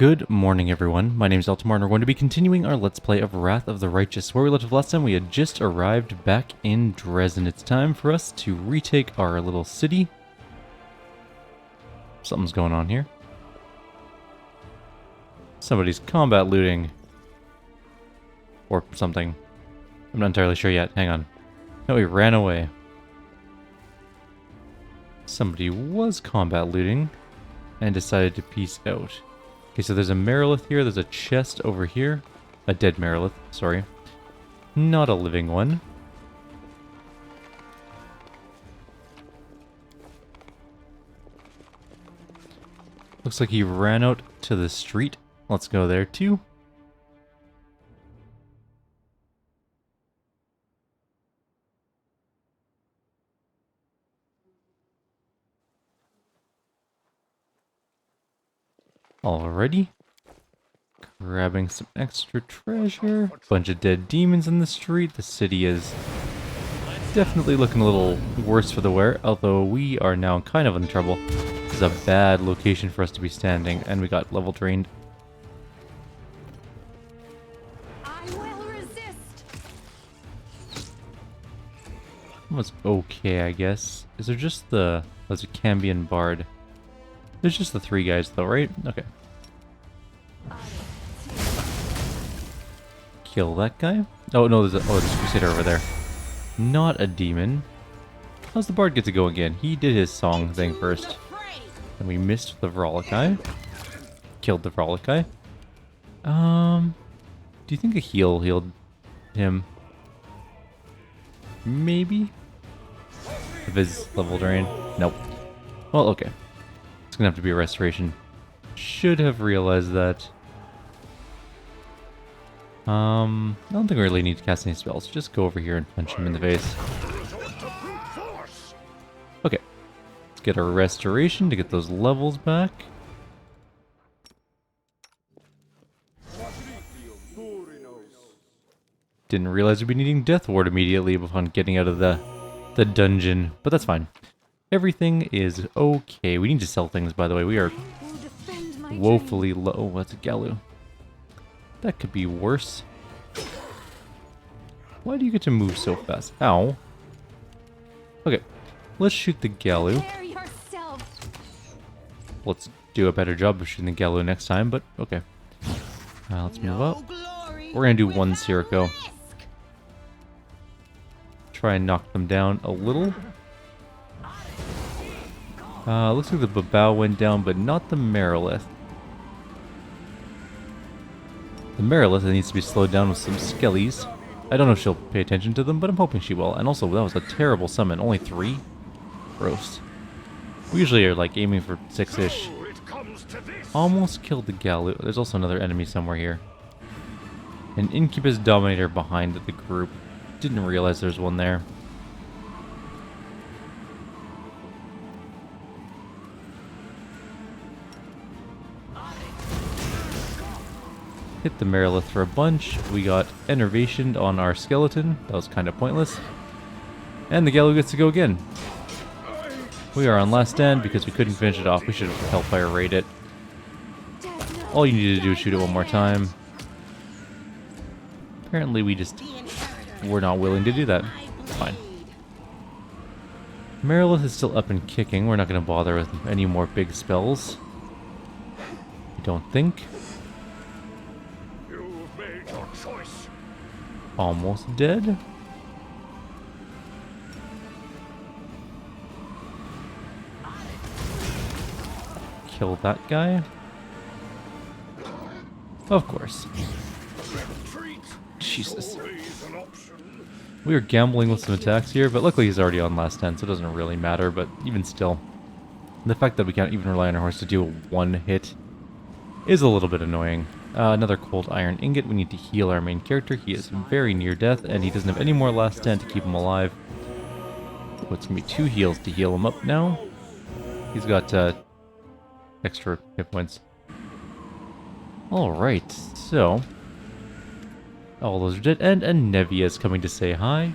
Good morning, everyone. My name is Eltimar, and we're going to be continuing our Let's Play of Wrath of the Righteous. Where we left off last time, we had just arrived back in Dresden. It's time for us to retake our little city. Something's going on here. Somebody's combat looting. Or something. I'm not entirely sure yet. Hang on. No, he ran away. Somebody was combat looting and decided to peace out. Okay, so there's a Merilith here, there's a chest over here. A dead Merilith, sorry. Not a living one. Looks like he ran out to the street. Let's go there too. Alrighty. Grabbing some extra treasure. Bunch of dead demons in the street. The city is definitely looking a little worse for the wear, although we are now kind of in trouble. This is a bad location for us to be standing, and we got level drained. I will resist. That was okay, I guess. Is there just the... There's a Cambion Bard. There's just the three guys though, right? Okay. Kill that guy. Oh no, there's a Crusader over there. Not a demon. How's the Bard get to go again? He did his song thing first. And we missed the Vrolikai. Killed the Vrolikai. Do you think a heal healed him? Maybe? If his level drain? Nope. Well, okay. It's gonna have to be a restoration. Should have realized that. I don't think we really need to cast any spells. Just go over here and punch him in the face. Okay. Let's get a restoration to get those levels back. Didn't realize we'd be needing Death Ward immediately upon getting out of the dungeon, but that's fine. Everything is okay. We need to sell things, by the way. We are woefully low. Oh, that's a Galu. That could be worse. Why do you get to move so fast? Ow. Okay, let's shoot the Galu. Let's do a better job of shooting the Galu next time, but okay. Let's move up. We're gonna do one Sirocco. Try and knock them down a little. Looks like the Babao went down, but not the Merilith. The Merilith needs to be slowed down with some skellies. I don't know if she'll pay attention to them, but I'm hoping she will. And also, that was a terrible summon. Only 3? Gross. We usually are like aiming for 6-ish. Almost killed the Galu. There's also another enemy somewhere here. An Incubus Dominator behind the group. Didn't realize there's one there. Hit the Merilith for a bunch. We got enervationed on our skeleton. That was kind of pointless. And the Galu gets to go again. We are on last stand because we couldn't finish it off. We should have Hellfire raid it. All you need to do is shoot it one more time. Apparently we just were not willing to do that. Fine. Merilith is still up and kicking. We're not going to bother with any more big spells. I don't think. Almost dead. Kill that guy. Of course. Jesus. We are gambling with some attacks here, but luckily he's already on last 10, so it doesn't really matter, but even still. The fact that we can't even rely on our horse to do one hit is a little bit annoying. Another cold iron ingot. We need to heal our main character. He is very near death, and he doesn't have any more last stand to keep him alive. So it's going to be 2 heals to heal him up now. He's got extra hit points. Alright, so... all those are dead, and Nevia is coming to say hi.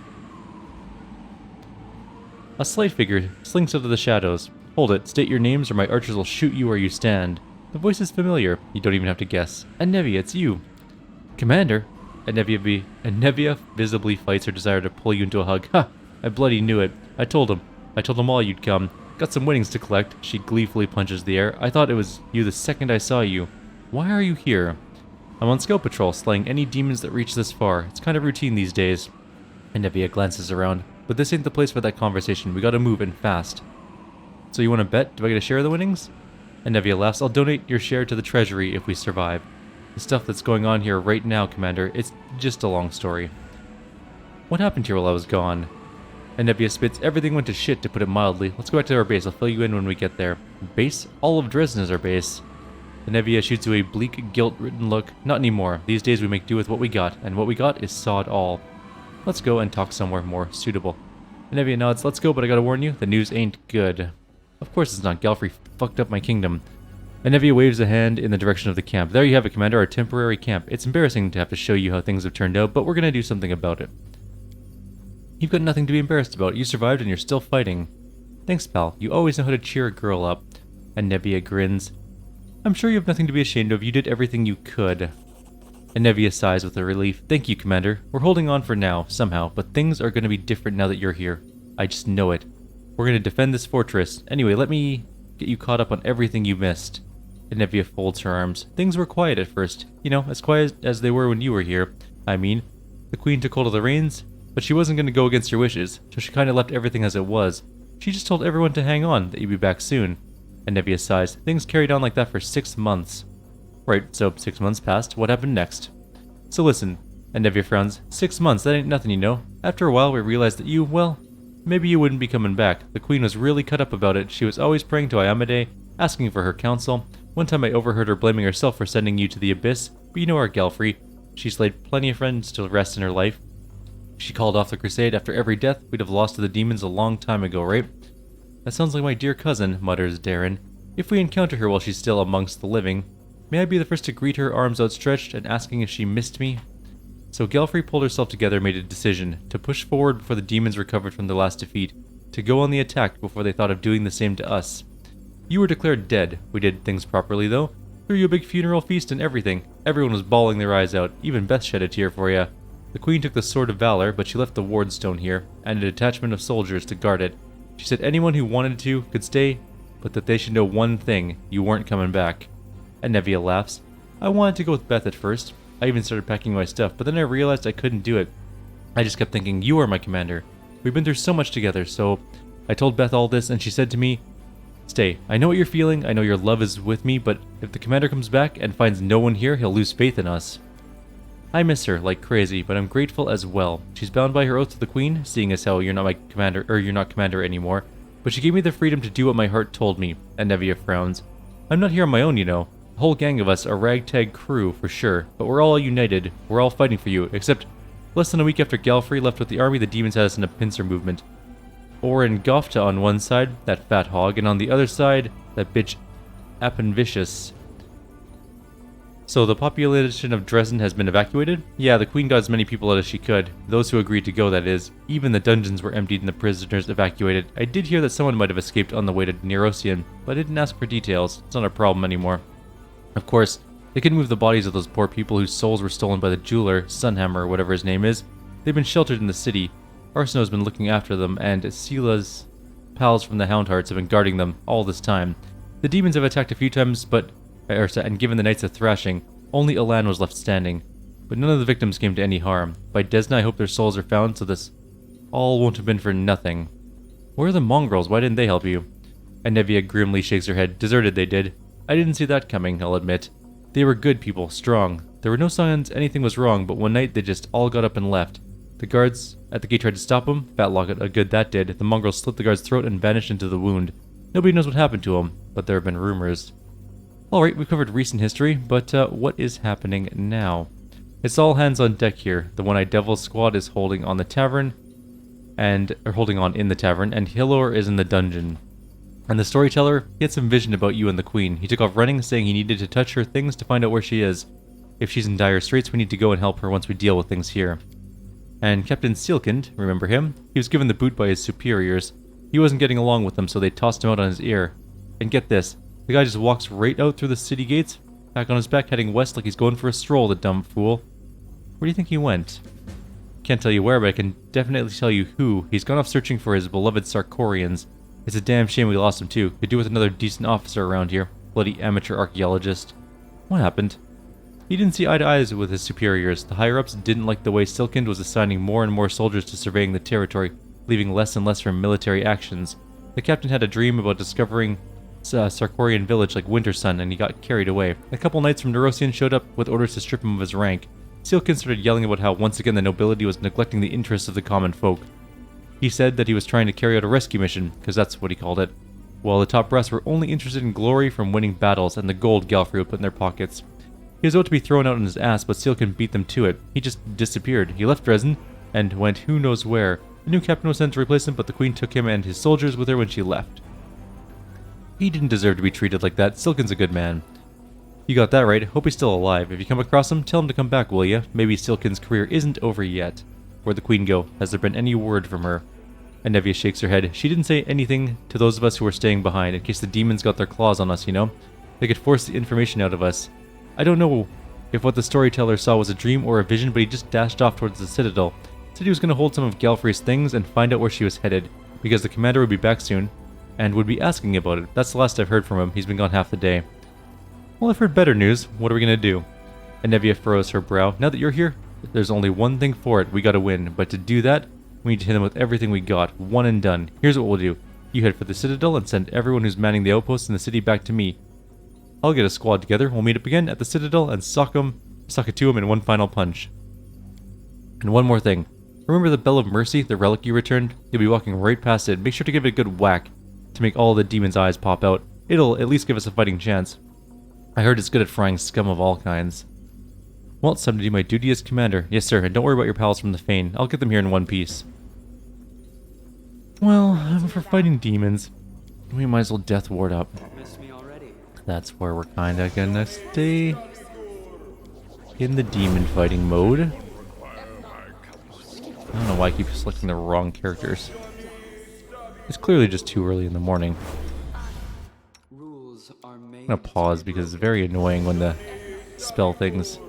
A slight figure slinks out of the shadows. Hold it, state your names or my archers will shoot you where you stand. The voice is familiar. You don't even have to guess. Anevia, it's you. Commander? Anevia visibly fights her desire to pull you into a hug. Ha! I bloody knew it. I told him all you'd come. Got some winnings to collect. She gleefully punches the air. I thought it was you the second I saw you. Why are you here? I'm on scout patrol, slaying any demons that reach this far. It's kind of routine these days. Anevia glances around. But this ain't the place for that conversation. We gotta move, and fast. So you want to bet? Do I get a share of the winnings? Anevia laughs. I'll donate your share to the treasury if we survive. The stuff that's going on here right now, Commander, it's just a long story. What happened here while I was gone? Anevia spits. Everything went to shit, to put it mildly. Let's go back to our base. I'll fill you in when we get there. Base? All of Dresden is our base. Anevia shoots you a bleak, guilt-ridden look. Not anymore. These days we make do with what we got, and what we got is sod all. Let's go and talk somewhere more suitable. Anevia nods. Let's go, but I gotta warn you, the news ain't good. Of course it's not. Galfrey fucked up my kingdom. Anevia waves a hand in the direction of the camp. There you have it, Commander, our temporary camp. It's embarrassing to have to show you how things have turned out, but we're gonna do something about it. You've got nothing to be embarrassed about. You survived and you're still fighting. Thanks, pal. You always know how to cheer a girl up. Anevia grins. I'm sure you have nothing to be ashamed of. You did everything you could. Anevia sighs with a relief. Thank you, Commander. We're holding on for now, somehow, but things are going to be different now that you're here. I just know it. We're going to defend this fortress. Anyway, let me get you caught up on everything you missed. Anevia folds her arms. Things were quiet at first. You know, as quiet as they were when you were here. I mean, the Queen took hold of the reins, but she wasn't going to go against her wishes, so she kind of left everything as it was. She just told everyone to hang on, that you'd be back soon. Anevia sighs. Things carried on like that for 6 months. Right, so 6 months passed. What happened next? So listen, Anevia frowns. 6 months, that ain't nothing, you know. After a while, we realized that you, well, maybe you wouldn't be coming back. The Queen was really cut up about it. She was always praying to Iamade, asking for her counsel. One time I overheard her blaming herself for sending you to the abyss, but you know our Galfrey. She's laid plenty of friends to rest in her life. She called off the crusade after every death. We'd have lost to the demons a long time ago, right? That sounds like my dear cousin, mutters Darren. If we encounter her while she's still amongst the living, may I be the first to greet her, arms outstretched, and asking if she missed me? So Galfrey pulled herself together and made a decision, to push forward before the demons recovered from their last defeat, to go on the attack before they thought of doing the same to us. You were declared dead. We did things properly, though. Threw you a big funeral feast and everything. Everyone was bawling their eyes out. Even Beth shed a tear for you. The Queen took the Sword of Valor, but she left the Wardstone here, and a detachment of soldiers to guard it. She said anyone who wanted to could stay, but that they should know one thing, you weren't coming back. Anevia laughs. I wanted to go with Beth at first. I even started packing my stuff, but then I realized I couldn't do it. I just kept thinking, you are my commander. We've been through so much together, so I told Beth all this, and she said to me, stay. I know what you're feeling, I know your love is with me, but if the commander comes back and finds no one here, he'll lose faith in us. I miss her like crazy, but I'm grateful as well. She's bound by her oath to the Queen, seeing as how you're not my commander, or you're not commander anymore. But she gave me the freedom to do what my heart told me. Anevia frowns. I'm not here on my own, you know. The whole gang of us, a ragtag crew for sure, but we're all united. We're all fighting for you, except less than a week after Galfrey left with the army, the demons had us in a pincer movement. Orin Gofta on one side, that fat hog, and on the other side, that bitch Appenvicious. So the population of Dresden has been evacuated? Yeah, the Queen got as many people out as she could. Those who agreed to go, that is. Even the dungeons were emptied and the prisoners evacuated. I did hear that someone might have escaped on the way to Nerosian, but I didn't ask for details. It's not a problem anymore. Of course, they couldn't move the bodies of those poor people whose souls were stolen by the jeweler, Sunhammer, or whatever his name is. They've been sheltered in the city. Arsinoe has been looking after them, and Sila's pals from the Houndhearts have been guarding them all this time. The demons have attacked a few times, and given the knights a thrashing, only Elan was left standing. But none of the victims came to any harm. By Desna, I hope their souls are found, so this all won't have been for nothing. Where are the mongrels? Why didn't they help you? Anevia grimly shakes her head. Deserted, they did. I didn't see that coming, I'll admit. They were good people, strong. There were no signs anything was wrong, but one night they just all got up and left. The guards at the gate tried to stop them. Fatlock a good that did. The mongrels slit the guard's throat and vanished into the wound. Nobody knows what happened to him, but there have been rumors. Alright, we've covered recent history, but what is happening now? It's all hands on deck here. The One-Eyed Devil squad is holding on the tavern, holding on in the tavern, and Hilor is in the dungeon. And the storyteller, he had some vision about you and the Queen. He took off running, saying he needed to touch her things to find out where she is. If she's in dire straits, we need to go and help her once we deal with things here. And Captain Sealkind, remember him? He was given the boot by his superiors. He wasn't getting along with them, so they tossed him out on his ear. And get this, The guy just walks right out through the city gates, back on his back, heading west like he's going for a stroll, the dumb fool. Where do you think he went? Can't tell you where, but I can definitely tell you who. He's gone off searching for his beloved Sarkorians. It's a damn shame we lost him too. Could do with another decent officer around here. Bloody amateur archaeologist. What happened? He didn't see eye to eye with his superiors. The higher-ups didn't like the way Silkind was assigning more and more soldiers to surveying the territory, leaving less and less for military actions. The captain had a dream about discovering Sarkorian village like Winter Sun, and he got carried away. A couple knights from Nerosian showed up with orders to strip him of his rank. Silkind started yelling about how once again the nobility was neglecting the interests of the common folk. He said that he was trying to carry out a rescue mission, because that's what he called it, while the top brass were only interested in glory from winning battles and the gold Galfrey would put in their pockets. He was about to be thrown out on his ass, but Silkind beat them to it. He just disappeared. He left Dresden and went who knows where. A new captain was sent to replace him, but the queen took him and his soldiers with her when she left. He didn't deserve to be treated like that. Silkind's a good man. You got that right. Hope he's still alive. If you come across him, tell him to come back, will ya? Maybe Silkind's career isn't over yet. Where'd the queen go? Has there been any word from her? Anevia shakes her head. She didn't say anything to those of us who were staying behind, in case the demons got their claws on us, you know? They could force the information out of us. I don't know if what the storyteller saw was a dream or a vision, but he just dashed off towards the citadel. Said he was going to hold some of Galfrey's things and find out where she was headed, because the commander would be back soon, and would be asking about it. That's the last I've heard from him. He's been gone half the day. Well, I've heard better news. What are we going to do? Anevia furrows her brow. Now that you're here, there's only one thing for it. We got to win. But to do that, we need to hit them with everything we got. One and done. Here's what we'll do. You head for the citadel and send everyone who's manning the outposts in the city back to me. I'll get a squad together. We'll meet up again at the citadel and sock it to him in one final punch. And one more thing. Remember the Bell of Mercy, the relic you returned? You'll be walking right past it. Make sure to give it a good whack to make all the demons' eyes pop out. It'll at least give us a fighting chance. I heard it's good at frying scum of all kinds. Well, it's time to do my duty as commander. Yes, sir, and don't worry about your pals from the Fane. I'll get them here in one piece. Well, for fighting demons, we might as well death ward up. Missed me already. That's where we're kinda gonna stay. In the demon fighting mode. I don't know why I keep selecting the wrong characters. It's clearly just too early in the morning. Rules are made. I'm gonna pause because it's very annoying when the spell things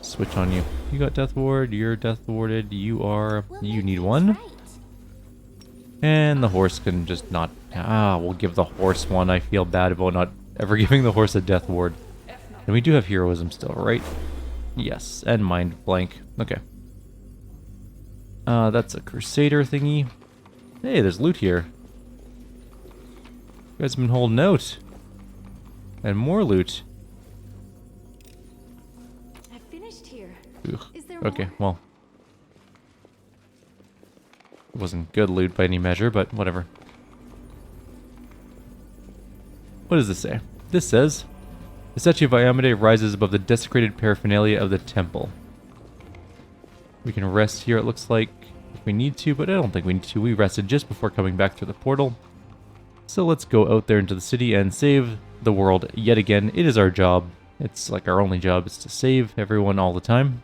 switch on you. You got death ward, you're death warded, you need one. And the horse can just not, we'll give the horse one. I feel bad about not ever giving the horse a death ward. And we do have heroism still, right? Yes, and mind blank. Okay. That's a crusader thingy. Hey, there's loot here. You guys have been holding out. And more loot. I finished here. Ugh. Is there Okay, more? well. It wasn't good loot by any measure, but whatever. What does this say? This says, the statue of Iamade rises above the desecrated paraphernalia of the temple. We can rest here, it looks like, if we need to, but I don't think we need to. We rested just before coming back through the portal. So let's go out there into the city and save the world yet again. It is our job. It's like our only job is to save everyone all the time.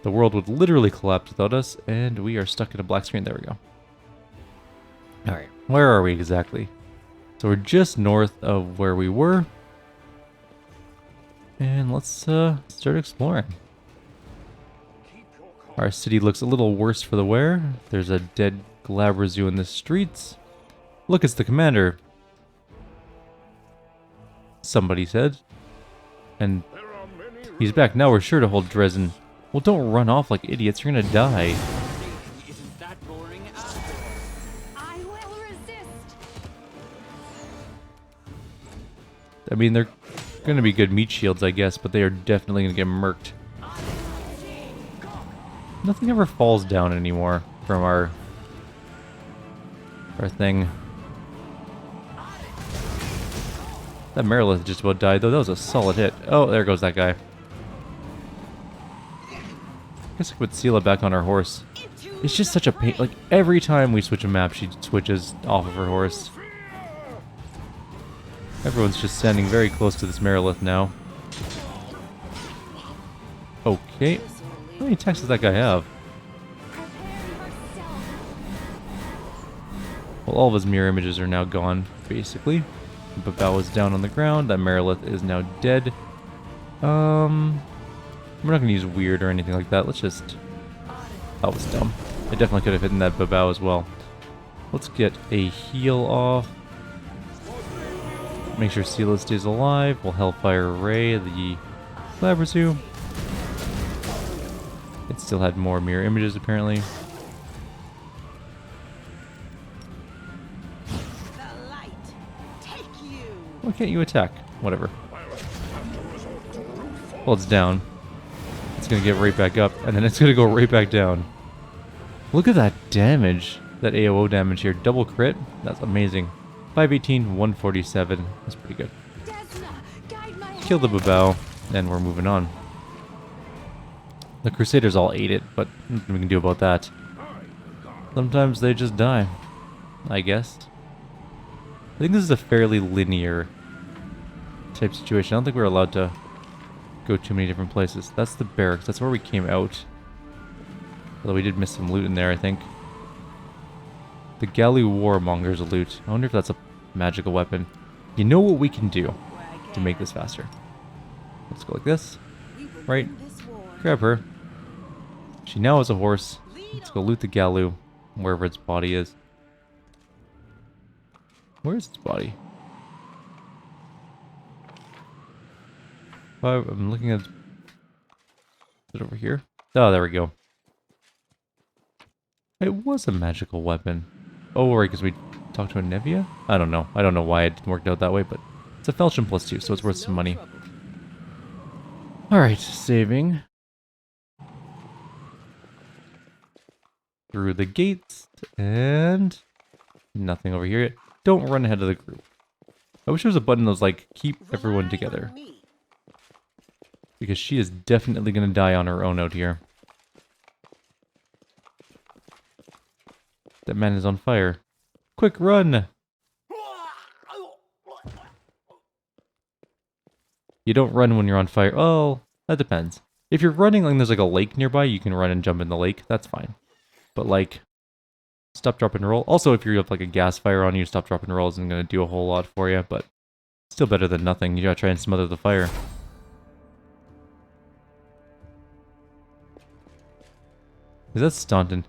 The world would literally collapse without us, and we are stuck in a black screen. There we go. Alright, where are we exactly? So we're just north of where we were. And let's start exploring. Our city looks a little worse for the wear. There's a dead Glabrazu in the streets. Look, it's the commander. Somebody said. And he's back. Now we're sure to hold Dresden. Well, don't run off like idiots. You're gonna die. Isn't that boring? I will resist. I mean, they're gonna be good meat shields, I guess, but they are definitely gonna get murked. Nothing ever falls down anymore from our thing. That Merilith just about died, though. That was a solid hit. Oh, there goes that guy. I guess I could put Sela back on our horse. It's just such a pain. Like, every time we switch a map, she switches off of her horse. Everyone's just standing very close to this Merilith now. Okay. How many attacks does that guy have? Well, all of his mirror images are now gone, basically. Babao is down on the ground. That Merilith is now dead. We're not gonna use weird or anything like that. Let's just... That was dumb. I definitely could have hit that Babao as well. Let's get a heal off. Make sure Sela stays alive. We'll Hellfire Ray the Labrazoo. It still had more mirror images apparently. Why can't you attack? Whatever. Well, it's down. It's gonna get right back up, and then it's gonna go right back down. Look at that damage. That AOO damage here. Double crit. That's amazing. 518, 147. That's pretty good. Kill the Babao, and we're moving on. The Crusaders all ate it, but nothing we can do about that. Sometimes they just die, I guess. I think this is a fairly linear type situation. I don't think we're allowed to go too many different places. That's the barracks. That's where we came out. Although we did miss some loot in there, I think. The Galley Warmonger's loot. I wonder if that's a magical weapon. You know what we can do to make this faster? Let's go like this. Right. Grab her. She now has a horse. Let's go loot the Galu, wherever its body is. Where's its body? I'm looking at... Is it over here? Oh, there we go. It was a magical weapon. Oh, right, because we talked to a Nevia? I don't know. I don't know why it worked out that way, but it's a Felchion +2, so it's worth some money. Alright, saving. Through the gates, and... Nothing over here yet. Don't run ahead of the group. I wish there was a button that was like, keep everyone together. Because she is definitely going to die on her own out here. That man is on fire. Quick, run! You don't run when you're on fire. Oh, that depends. If you're running like there's like a lake nearby, you can run and jump in the lake. That's fine. But like, stop, drop, and roll. Also, if you have like a gas fire on you, stop, drop, and roll isn't going to do a whole lot for you. But still better than nothing. You gotta try and smother the fire. Is that Staunton?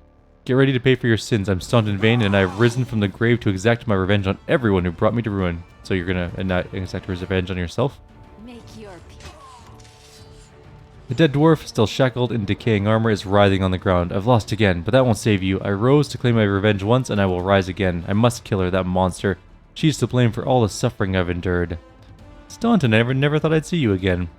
Get ready to pay for your sins. I'm Staunton Vane, and I have risen from the grave to exact my revenge on everyone who brought me to ruin. So you're gonna exact revenge on yourself? Make your peace. The dead dwarf, still shackled in decaying armor, is writhing on the ground. I've lost again, but that won't save you. I rose to claim my revenge once, and I will rise again. I must kill her, that monster. She's to blame for all the suffering I've endured. Staunton, I never thought I'd see you again.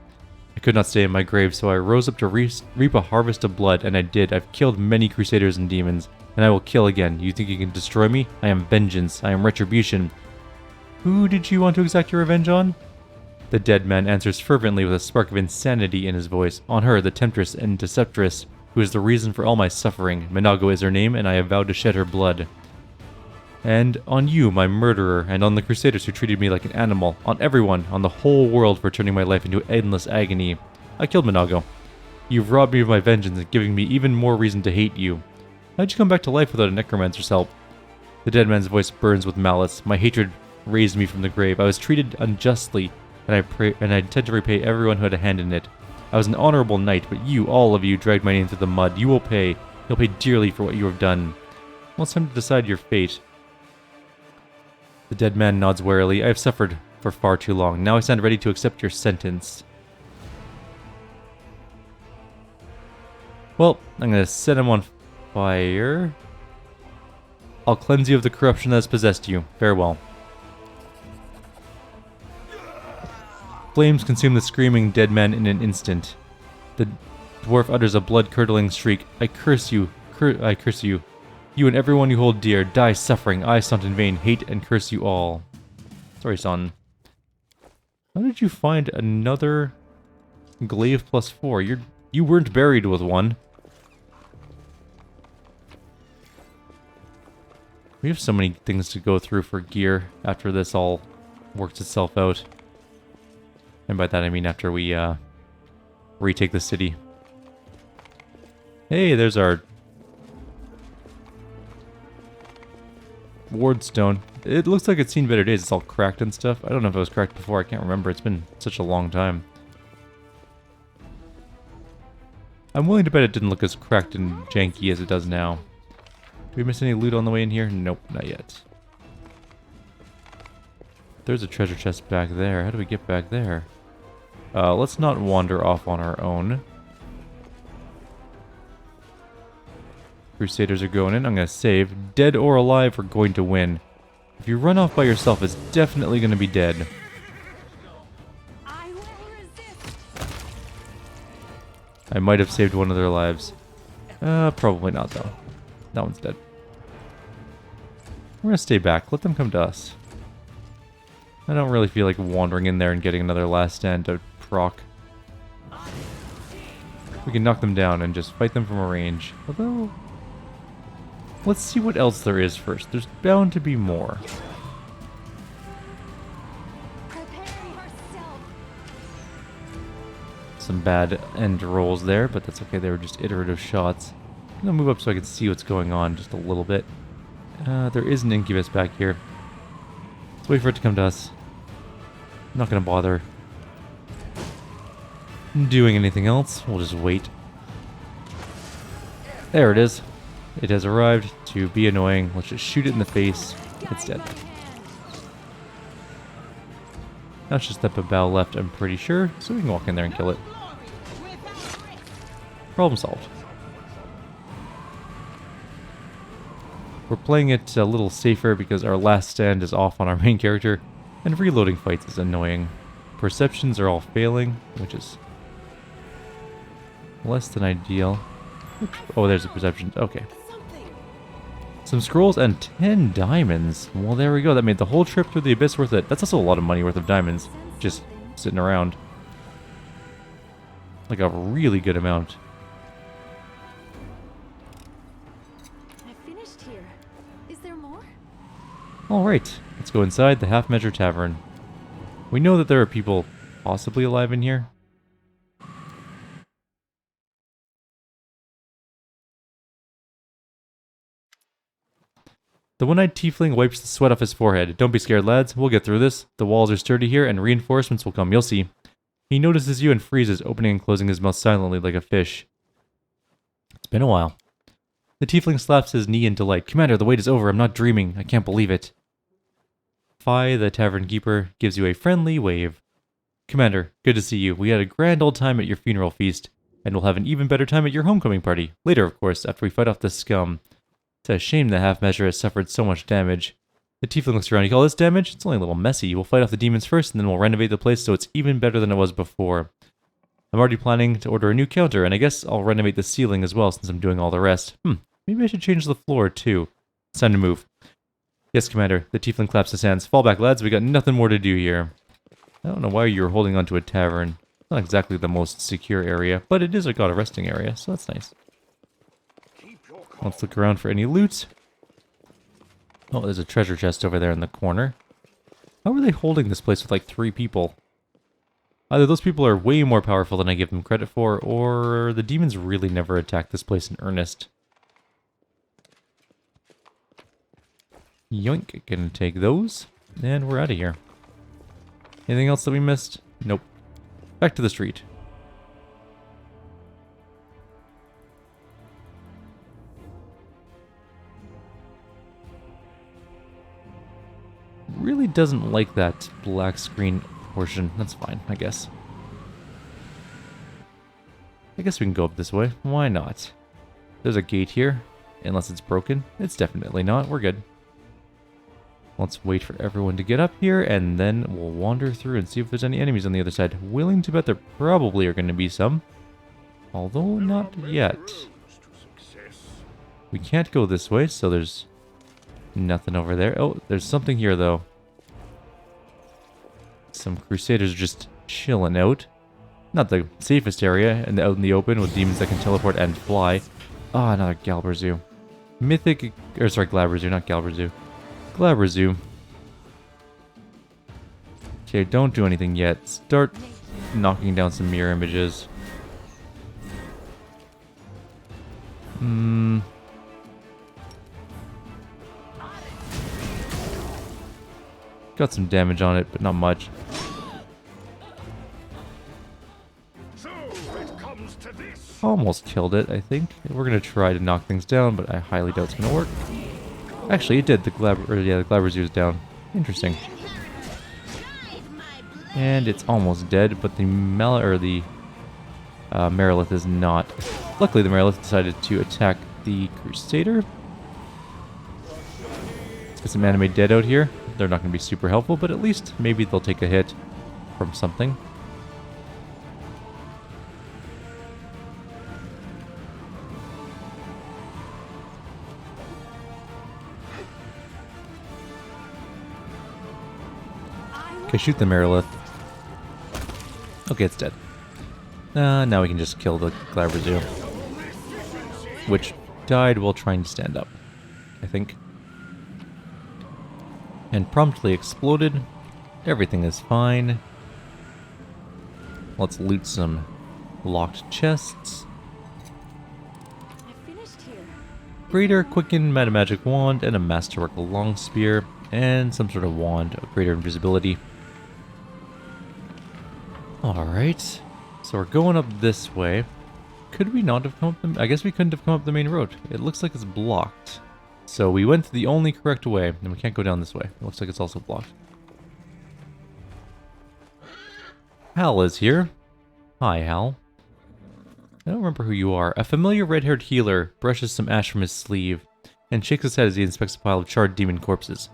I could not stay in my grave, so I rose up to reap a harvest of blood, and I did. I've killed many crusaders and demons, and I will kill again. You think you can destroy me? I am vengeance. I am retribution. Who did you want to exact your revenge on? The dead man answers fervently with a spark of insanity in his voice. On her, the temptress and deceptress, who is the reason for all my suffering. Minago is her name, and I have vowed to shed her blood. And on you, my murderer, and on the crusaders who treated me like an animal, on everyone, on the whole world for turning my life into endless agony. I killed Minago. You've robbed me of my vengeance and giving me even more reason to hate you. How'd you come back to life without a necromancer's help? The dead man's voice burns with malice. My hatred raised me from the grave. I was treated unjustly, and I intend to repay everyone who had a hand in it. I was an honorable knight, but you, all of you, dragged my name through the mud. You will pay. You'll pay dearly for what you have done. Well, it's time to decide your fate. The dead man nods warily. I have suffered for far too long. Now I stand ready to accept your sentence. Well, I'm going to set him on fire. I'll cleanse you of the corruption that has possessed you. Farewell. Flames consume the screaming dead man in an instant. The dwarf utters a blood-curdling shriek. I curse you. I curse you. You and everyone you hold dear, die suffering. I, Staunton Vane, hate and curse you all. Sorry, son. How did you find another glaive +4? You weren't buried with one. We have so many things to go through for gear after this all works itself out. And by that I mean after we retake the city. Hey, there's our Wardstone. It looks like it's seen better days. It's all cracked and stuff. I don't know if it was cracked before. I can't remember. It's been such a long time. I'm willing to bet it didn't look as cracked and janky as it does now. Do we miss any loot on the way in here? Nope, not yet. There's a treasure chest back there. How do we get back there? Let's not wander off on our own. Crusaders are going in. I'm going to save. Dead or alive, we're going to win. If you run off by yourself, it's definitely going to be dead. I will resist. I might have saved one of their lives. Probably not, though. That one's dead. We're going to stay back. Let them come to us. I don't really feel like wandering in there and getting another last stand to proc. We can knock them down and just fight them from a range. Although, let's see what else there is first. There's bound to be more. Prepare yourself. Some bad end rolls there, but that's okay. They were just iterative shots. I'm gonna move up so I can see what's going on just a little bit. There is an incubus back here. Let's wait for it to come to us. I'm not gonna bother doing anything else. We'll just wait. There it is. It has arrived to be annoying. Let's just shoot it in the face. It's dead. Now it's just that Babao left, I'm pretty sure, so we can walk in there and kill it. Problem solved. We're playing it a little safer because our last stand is off on our main character, and reloading fights is annoying. Perceptions are all failing, which is less than ideal. Oops. Oh, there's a perception. Okay. Some scrolls and 10 diamonds. Well, there we go. That made the whole trip through the abyss worth it. That's also a lot of money worth of diamonds. Just sitting around. Like a really good amount. I finished here. Is there more? Alright, let's go inside the Half Measure Tavern. We know that there are people possibly alive in here. The one-eyed tiefling wipes the sweat off his forehead. Don't be scared, lads. We'll get through this. The walls are sturdy here, and reinforcements will come. You'll see. He notices you and freezes, opening and closing his mouth silently like a fish. It's been a while. The tiefling slaps his knee in delight. Commander, the wait is over. I'm not dreaming. I can't believe it. Fi, the tavern keeper, gives you a friendly wave. Commander, good to see you. We had a grand old time at your funeral feast, and we'll have an even better time at your homecoming party. Later, of course, after we fight off the scum. It's a shame the Half Measure has suffered so much damage. The tiefling looks around. You call this damage? It's only a little messy. We'll fight off the demons first, and then we'll renovate the place so it's even better than it was before. I'm already planning to order a new counter, and I guess I'll renovate the ceiling as well since I'm doing all the rest. Maybe I should change the floor too. It's time to move. Yes, Commander. The tiefling claps his hands. Fall back, lads. We got nothing more to do here. I don't know why you're holding onto a tavern. It's not exactly the most secure area, but it is a god of resting area, so that's nice. Let's look around for any loot. Oh, there's a treasure chest over there in the corner. How are they holding this place with like 3 people? Either those people are way more powerful than I give them credit for, or the demons really never attacked this place in earnest. Yoink, gonna take those, and we're out of here. Anything else that we missed? Nope. Back to the street. Really doesn't like that black screen portion. That's fine, I guess. I guess we can go up this way. Why not? There's a gate here. Unless it's broken. It's definitely not. We're good. Let's wait for everyone to get up here, and then we'll wander through and see if there's any enemies on the other side. Willing to bet there probably are going to be some. Although not yet. We can't go this way, so there's nothing over there. Oh, there's something here, though. Some crusaders are just chilling out. Not the safest area, and out in the open with demons that can teleport and fly. Ah, another Galberzu. Mythic, or sorry, Glabberzu, not Galberzu. Glabberzu. Okay, don't do anything yet. Start knocking down some mirror images. Got some damage on it, but not much. So it comes to this. Almost killed it, I think. We're gonna try to knock things down, but I highly doubt it's gonna work. Actually, it did. The Glabrazu is down. Interesting. And it's almost dead, but the Merilith is not. Luckily, the Merilith decided to attack the Crusader. Let's get some anime dead out here. They're not going to be super helpful, but at least maybe they'll take a hit from something. Okay, shoot the Merilith. Okay, it's dead. Now we can just kill the Glabrazu, which died while trying to stand up, I think. And promptly exploded. Everything is fine. Let's loot some locked chests. I finished here. Greater Quicken Metamagic Wand and a Masterwork Long Spear and some sort of wand of greater invisibility. Alright, so we're going up this way. Could we not have come up I guess we couldn't have come up the main road. It looks like it's blocked. So we went the only correct way, and we can't go down this way. It looks like it's also blocked. Hal is here. Hi, Hal. I don't remember who you are. A familiar red-haired healer brushes some ash from his sleeve and shakes his head as he inspects a pile of charred demon corpses.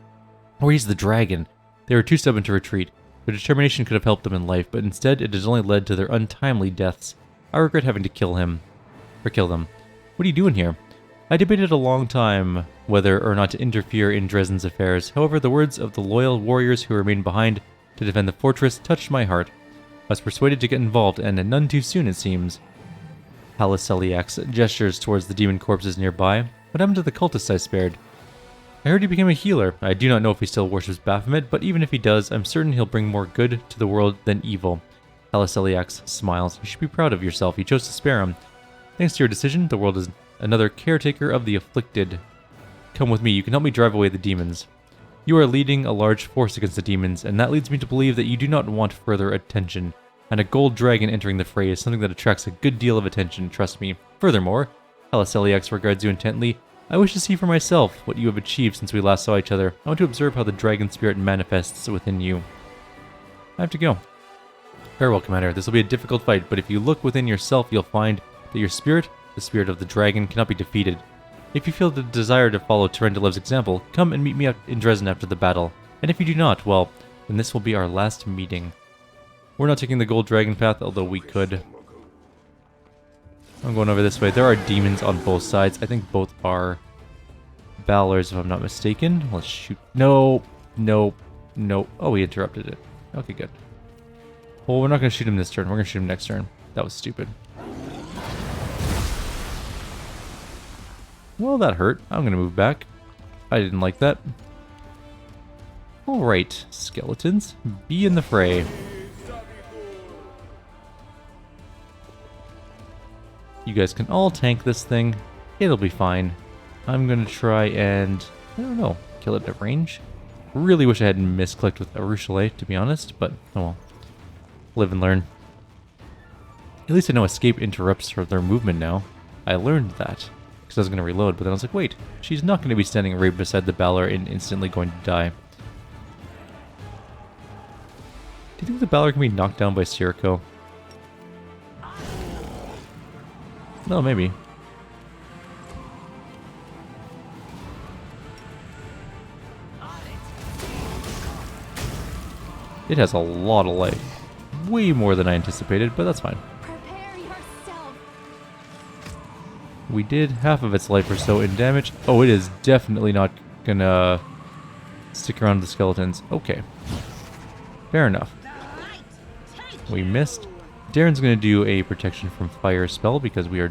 Oh, he's the dragon. They were too stubborn to retreat. Their determination could have helped them in life, but instead it has only led to their untimely deaths. I regret having to kill them. What are you doing here? I debated a long time whether or not to interfere in Dresden's affairs. However, the words of the loyal warriors who remained behind to defend the fortress touched my heart. I was persuaded to get involved, and none too soon, it seems. Haliceliax gestures towards the demon corpses nearby. What happened to the cultists I spared? I heard he became a healer. I do not know if he still worships Baphomet, but even if he does, I'm certain he'll bring more good to the world than evil. Haliceliax smiles. You should be proud of yourself. You chose to spare him. Thanks to your decision, the world is another caretaker of the afflicted. Come with me. You can help me drive away the demons. You are leading a large force against the demons, and that leads me to believe that you do not want further attention. And a gold dragon entering the fray is something that attracts a good deal of attention, trust me. Furthermore, Haliceliax regards you intently. I wish to see for myself what you have achieved since we last saw each other. I want to observe how the dragon spirit manifests within you. I have to go. Very well, Commander. This will be a difficult fight, but if you look within yourself, you'll find that your spirit, the spirit of the dragon, cannot be defeated. If you feel the desire to follow Terendilev's example, come and meet me out in Dresden after the battle. And if you do not, well, then this will be our last meeting. We're not taking the gold dragon path, although we could. I'm going over this way. There are demons on both sides. I think both are Balors, if I'm not mistaken. Let's shoot. No. No. No. Oh, we interrupted it. Okay, good. Well, we're not going to shoot him this turn. We're going to shoot him next turn. That was stupid. Well, that hurt. I'm going to move back. I didn't like that. Alright, skeletons. Be in the fray. You guys can all tank this thing. It'll be fine. I'm going to try and, I don't know, kill it at range. Really wish I hadn't misclicked with Arushale, to be honest, but oh well. Live and learn. At least I know escape interrupts their movement now. I learned that. Because I was going to reload, but then I was like, wait, she's not going to be standing right beside the Balor and instantly going to die. Do you think the Balor can be knocked down by Sirocco? No, maybe. It has a lot of life. Way more than I anticipated, but that's fine. Prepare yourself. We did half of its life or so in damage. Oh, it is definitely not gonna stick around the skeletons. Okay. Fair enough. We missed. Darren's going to do a protection from fire spell because we are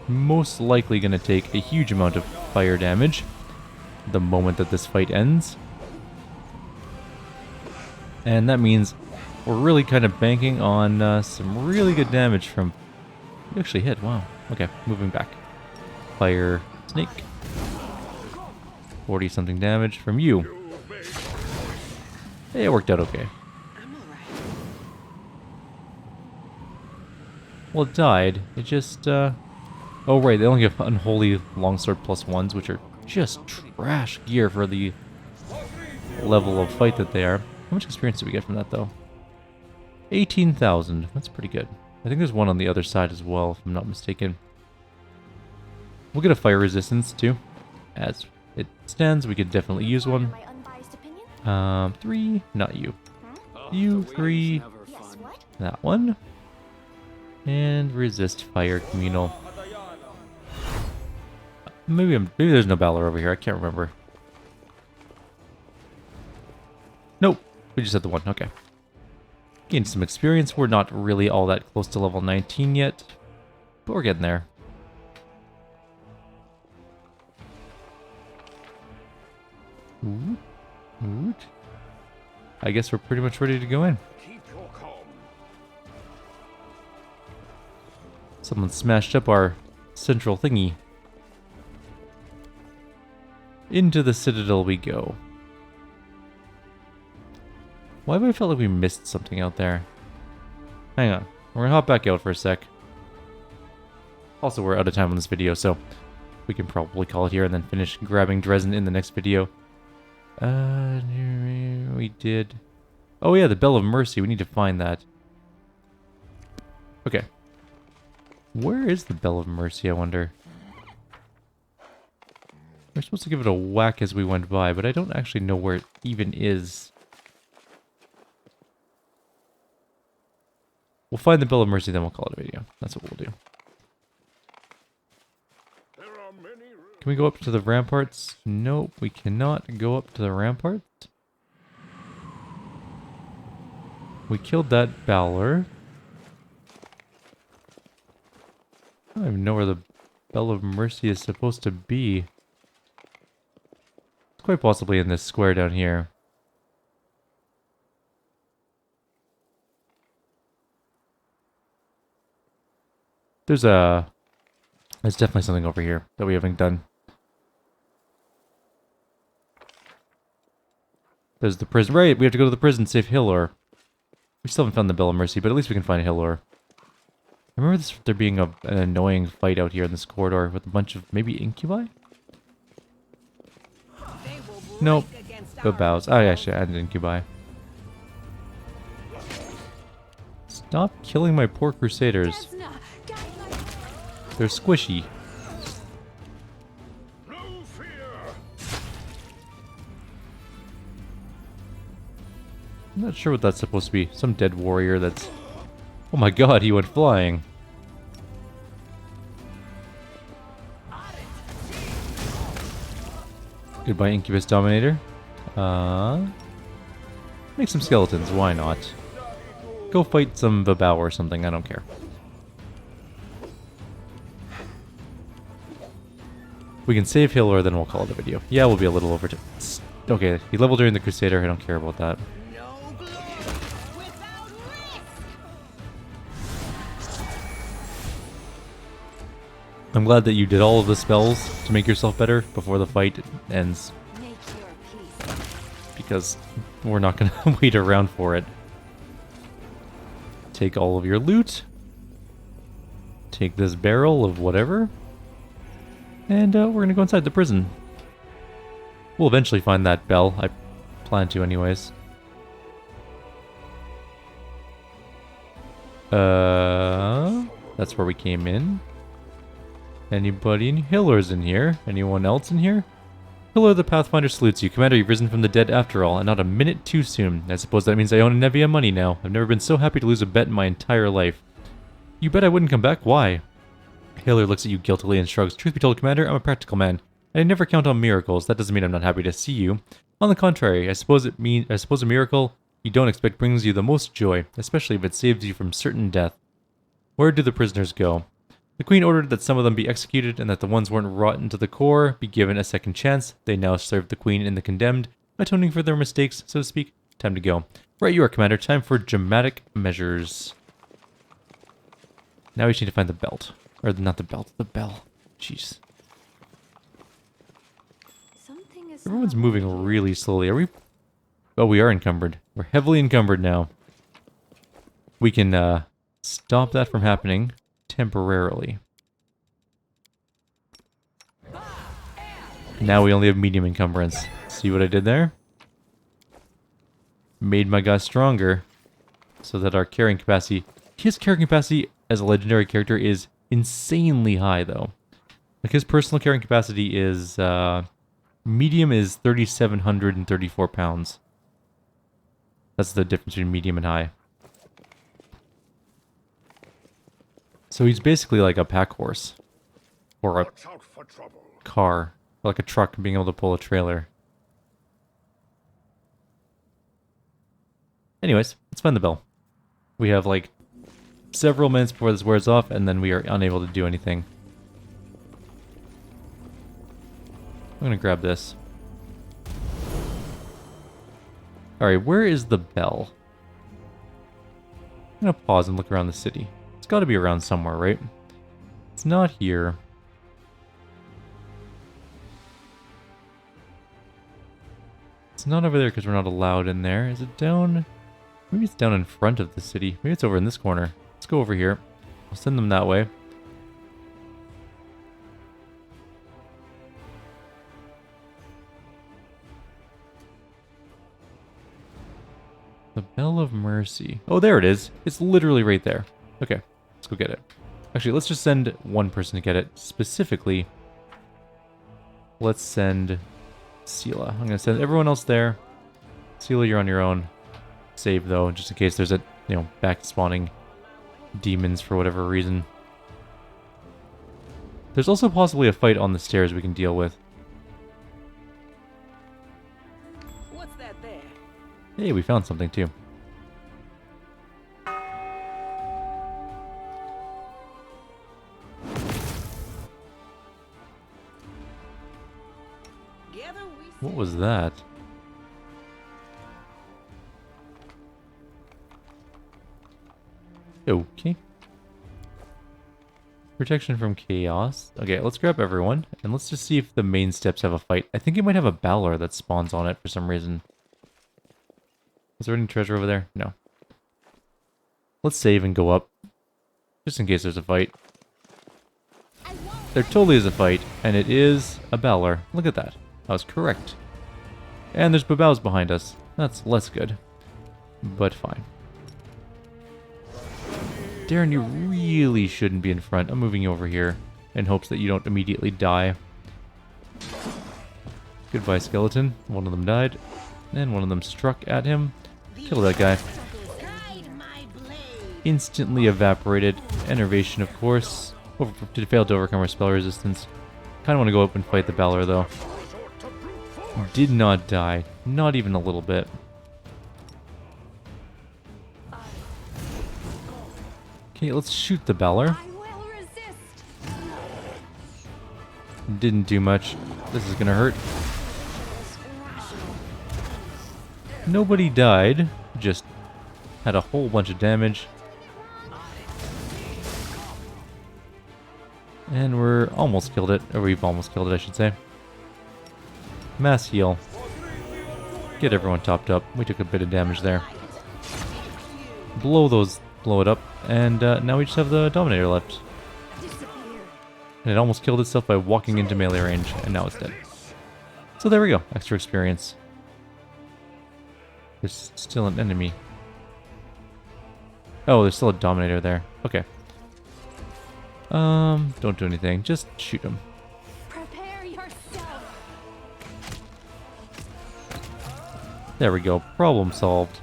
most likely going to take a huge amount of fire damage the moment that this fight ends. And that means we're really kind of banking on some really good damage from... We actually hit, wow. Okay, moving back. Fire snake. 40 something damage from you. It worked out okay. I'm alright. Well, it died. It just, Oh, right, they only give unholy longsword +1s, which are just trash gear for the level of fight that they are. How much experience do we get from that, though? 18,000. That's pretty good. I think there's one on the other side as well, if I'm not mistaken. We'll get a fire resistance, too. As it stands, we could definitely use one. My unbiased opinion? 3. Not you. Oh, You, the way's 3. never Yes, fun. what? That one. And resist fire communal. Maybe there's no Balor over here. I can't remember. Nope. We just had the one. Okay. Gained some experience. We're not really all that close to level 19 yet. But we're getting there. Oot. Oot. I guess we're pretty much ready to go in. Keep your calm. Someone smashed up our central thingy. Into the Citadel we go. Why have I felt like we missed something out there? Hang on. We're gonna hop back out for a sec. Also, we're out of time on this video, so we can probably call it here and then finish grabbing Dresden in the next video. We did... Oh yeah, the Bell of Mercy. We need to find that. Okay. Where is the Bell of Mercy, I wonder? We're supposed to give it a whack as we went by, but I don't actually know where it even is. We'll find the Bell of Mercy, then we'll call it a video. That's what we'll do. There are many rooms. Can we go up to the ramparts? Nope, we cannot go up to the ramparts. We killed that Balor. I don't even know where the Bell of Mercy is supposed to be. It's quite possibly in this square down here. There's definitely something over here that we haven't done. There's the prison. Right, we have to go to the prison, save Hillor. We still haven't found the Bell of Mercy, but at least we can find Hillor. I remember there being an annoying fight out here in this corridor with a bunch of maybe incubi? Nope. Good bows. Oh, yeah, shit, and incubi. Stop killing my poor crusaders. They're squishy. No fear. I'm not sure what that's supposed to be. Some dead warrior that's... Oh my god, he went flying. Goodbye, Incubus Dominator. Make some skeletons, why not? Go fight some Vabao or something, I don't care. We can save Hillor, then we'll call it a video. Yeah, we'll be a little over to... Okay, he leveled during the Crusader, I don't care about that. I'm glad that you did all of the spells to make yourself better before the fight ends. Make your peace. Because we're not going to wait around for it. Take all of your loot. Take this barrel of whatever. And we're going to go inside the prison. We'll eventually find that bell. I plan to anyways. That's where we came in. Anybody in Hillor's in here? Anyone else in here? Hillor the Pathfinder salutes you. Commander, you've risen from the dead after all, and not a minute too soon. I suppose that means I own a Nevia money now. I've never been so happy to lose a bet in my entire life. You bet I wouldn't come back? Why? Hillor looks at you guiltily and shrugs. Truth be told, Commander, I'm a practical man. I never count on miracles. That doesn't mean I'm not happy to see you. On the contrary, I suppose a miracle you don't expect brings you the most joy, especially if it saves you from certain death. Where do the prisoners go? The Queen ordered that some of them be executed and that the ones weren't rotten to the core be given a second chance. They now serve the Queen and the condemned, atoning for their mistakes, so to speak. Time to go. Right you are, Commander. Time for dramatic measures. Now we just need to find the belt. Or not the belt, the bell. Jeez. Something is Everyone's not moving working. really slowly. Are we Oh, we are encumbered. We're heavily encumbered now. We can stop that from happening temporarily. Now we only have medium encumbrance. See what I did there? Made my guy stronger so that our carrying capacity... His carrying capacity as a legendary character is insanely high, though. Like, his personal carrying capacity is... medium is 3,734 pounds. That's the difference between medium and high. So he's basically like a pack horse. Or a Watch out for trouble. car. Like a truck being able to pull a trailer. Anyways, let's find the bell. We have like several minutes before this wears off, and then we are unable to do anything. I'm gonna grab this. Alright, where is the bell? I'm gonna pause and look around the city. It's gotta be around somewhere, right? It's not here. It's not over there because we're not allowed in there. Is it down? Maybe it's down in front of the city. Maybe it's over in this corner. Let's go over here. I'll send them that way. The Bell of Mercy. Oh, there it is. It's literally right there. Okay, let's go get it. Actually, let's just send one person to get it. Specifically, let's send Sela. I'm going to send everyone else there. Sela, you're on your own. Save, though, just in case there's a, back spawning demons for whatever reason. There's also possibly a fight on the stairs we can deal with. What's that there? Hey, we found something too. What was that? Okay. Protection from chaos. Okay, let's grab everyone, and let's just see if the main steps have a fight. I think it might have a Balor that spawns on it for some reason. Is there any treasure over there? No. Let's save and go up, just in case there's a fight. There totally is a fight, and it is a Balor. Look at that. I was correct. And there's Babaus behind us. That's less good, but fine. Darren, you really shouldn't be in front. I'm moving you over here in hopes that you don't immediately die. Goodbye, skeleton. One of them died, and one of them struck at him. Kill that guy. Instantly evaporated. Enervation, of course. Failed to overcome our spell resistance. Kind of want to go up and fight the Balor, though. Did not die. Not even a little bit. Okay, let's shoot the Balor. Didn't do much. This is gonna hurt. Nobody died. Just had a whole bunch of damage. And we're almost killed it. Or we've almost killed it, I should say. Mass heal. Get everyone topped up. We took a bit of damage there. Blow it up. And now we just have the Dominator left. And it almost killed itself by walking into melee range, and now it's dead. So there we go. Extra experience. There's still an enemy. Oh, there's still a Dominator there. Okay. Don't do anything. Just shoot him. Prepare yourself. There we go. Problem solved.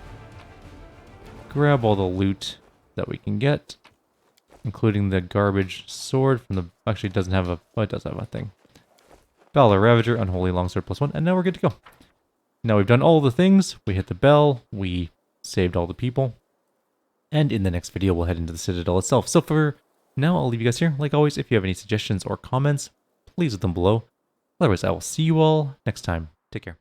Grab all the loot that we can get, including the garbage sword from the... Actually, it doesn't have a... Well, it does have a thing. Balor Ravager, Unholy Longsword +1, and now we're good to go. Now we've done all the things. We hit the bell. We saved all the people. And in the next video, we'll head into the Citadel itself. So for now, I'll leave you guys here. Like always, if you have any suggestions or comments, please leave them below. Otherwise, I will see you all next time. Take care.